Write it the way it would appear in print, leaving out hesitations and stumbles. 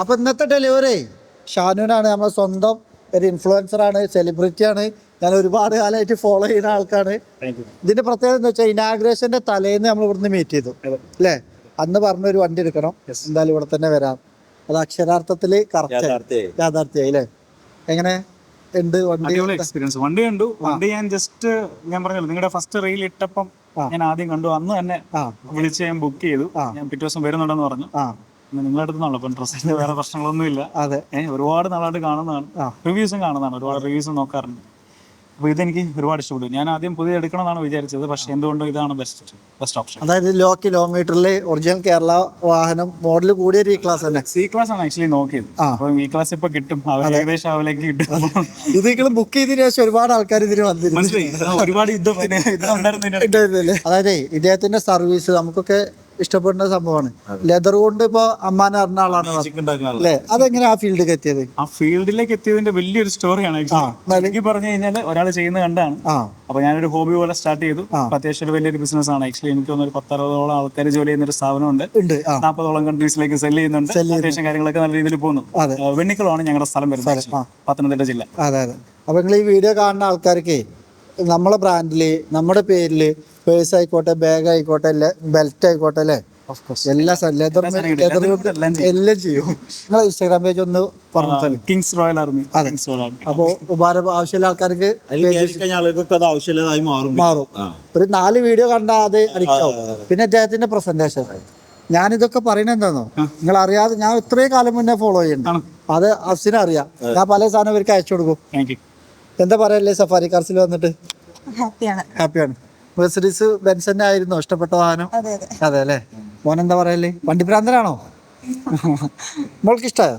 അപ്പോൾ ഇന്നത്തെ ഡെലിവറി ഷാനുവിനാണ്. നമ്മുടെ സ്വന്തം ഒരു ഇൻഫ്ലുവൻസറാണ്, സെലിബ്രിറ്റിയാണ്. ഞാൻ ഒരുപാട് കാലമായിട്ട് ഫോളോ ചെയ്യുന്ന ആൾക്കാണ്. ഇതിന്റെ പ്രത്യേകത എന്ന് വെച്ചാൽ ഇനാഗ്രേഷന്റെ തലേന്ന് നമ്മൾ ഇവിടുന്ന് മീറ്റ് ചെയ്തു അല്ലേ? അന്ന് പറഞ്ഞൊരു വണ്ടി എടുക്കണം, എന്തായാലും ഇവിടെ തന്നെ വരാം. അത് അക്ഷരാർത്ഥത്തിൽ കറക്റ്റ് യാഥാർത്ഥ്യമായി അല്ലേ? എങ്ങനെ ഉണ്ട് വണ്ടി? എക്സ്പീരിയൻസ്. വണ്ടി കണ്ടു. വണ്ടി ഞാൻ പറഞ്ഞല്ലോ, നിങ്ങളുടെ ഫസ്റ്റ് റീൽ ഇട്ടപ്പം ഞാൻ ആദ്യം കണ്ടു. അന്ന് തന്നെ വിളിച്ച് ഞാൻ ബുക്ക് ചെയ്തു. ഞാൻ പിറ്റേ ദിവസം വരുന്നുണ്ടെന്ന് പറഞ്ഞു. നിങ്ങളുടെ അടുത്തുനിന്നാണല്ലോ ഇപ്പം ഡ്രസ്സിന്റെ വേറെ പ്രശ്നങ്ങളൊന്നും ഇല്ല. അതെ, ഒരുപാട് നാളായിട്ട് കാണുന്നതാണ്, റിവ്യൂസും കാണുന്നതാണ്, ഒരുപാട് റിവ്യൂസും നോക്കാറുണ്ട്. അപ്പോൾ ഇതെനിക്ക് ഒരുപാട് ഇഷ്ടപ്പെട്ടു. ഞാൻ ആദ്യം പുതിയ എടുക്കണമെന്നാണ് വിചാരിച്ചത്, പക്ഷേ എന്തുകൊണ്ടും ഇതാണ് ബെസ്റ്റ് ഓപ്ഷൻ. അതായത് ലോ കിലോമീറ്ററിൽ ഒറിജിനൽ കേരള വാഹനം മോഡൽ കൂടിയ ഒരു ക്ലാസ് തന്നെ. സി ക്ലാസ് ആണ് ആക്ച്വലി നോക്കിയത്. അപ്പോൾ ഈ ക്ലാസ് ഇപ്പൊ കിട്ടും, ഏകദേശം അവലേക്ക് കിട്ടും. ഇത് നിങ്ങൾ ബുക്ക് ചെയ്തതിനു ശേഷം ഒരുപാട് ആൾക്കാർ ഇതിന് വന്നിരുന്നു. ഒരുപാട് അതായത് ഇദ്ദേഹത്തിന്റെ സർവീസ് നമുക്കൊക്കെ ഇഷ്ടപ്പെടുന്ന സംഭവമാണ്. ലെതർ കൊണ്ട് ഇപ്പൊ അമ്മാനെ അറിഞ്ഞ ആളാണ് അല്ലേ? അതെങ്ങനെ ആ ഫീൽഡിലേക്ക് എത്തിയത്? ആ ഫീൽഡിലേക്ക് എത്തിയതിന്റെ വലിയൊരു സ്റ്റോറിയാണ്. എനിക്ക് പറഞ്ഞു കഴിഞ്ഞാൽ ഒരാൾ ചെയ്യുന്നത് കണ്ടാണ്. അപ്പൊ ഞാനൊരു ഹോബി പോലെ സ്റ്റാർട്ട് ചെയ്തു. അത്യാവശ്യം വലിയൊരു ബിസിനസ് ആണ് ആക്ച്വലി. എനിക്ക് തോന്നുന്നു 10-60ഓളം ആൾക്കാർ ജോലി ചെയ്യുന്ന ഒരു സ്ഥാപനമുണ്ട്. 40ഓളം കൺട്രീസിലേക്ക് സെല് ചെയ്യുന്നുണ്ട്. അത്യാവശ്യം കാര്യങ്ങളൊക്കെ നല്ല രീതിയിൽ പോകുന്നു. വെണ്ണിക്കുളമാണ് ഞങ്ങളുടെ സ്ഥലം വരുന്നത്, പത്തനംതിട്ട ജില്ല. അതെ അതെ. അപ്പൊ നിങ്ങൾ ഈ വീഡിയോ കാണുന്ന ആൾക്കാർക്ക് നമ്മളെ ബ്രാൻഡില്, നമ്മുടെ പേരില് പേഴ്സ് ആയിക്കോട്ടെ, ബാഗ് ആയിക്കോട്ടെ, ബെൽറ്റ് ആയിക്കോട്ടെ അല്ലേ, എല്ലാ എല്ലാം ചെയ്യും. നിങ്ങളെ ഇൻസ്റ്റാഗ്രാം പേജ് ഒന്ന് പറഞ്ഞു. Kings royal army. അതെ. അപ്പോ ഉപഹാരം ആവശ്യമുള്ള ആൾക്കാർക്ക് മാറും. ഒരു 4 വീഡിയോ കണ്ടാൽ അത് അടിക്കാവും. പിന്നെ അദ്ദേഹത്തിന്റെ പ്രസന്റേഷൻ. ഞാനിതൊക്കെ പറയുന്നത് എന്താണോ, നിങ്ങൾ അറിയാതെ ഞാൻ ഇത്രയും കാലം മുന്നേ ഫോളോ ചെയ്യുന്നുണ്ട്. അത് അഫ്സിനെ അറിയാം. ഞാൻ പല സാധനം ഇവർക്ക് അയച്ചു കൊടുക്കും. എന്താ പറയല്ലേ, സഫാരി കാർസിൽ വന്നിട്ട് ഹാപ്പിയാണ്. മെർസിഡീസ് ബെൻസ് ആയിരുന്നു ഇഷ്ടപ്പെട്ട വാഹനം? അതെ അല്ലേ? മോനെന്താ പറയല്ലേ, വണ്ടി ഭ്രാന്തനാണോ? മോൾക്ക് ഇഷ്ടമായോ?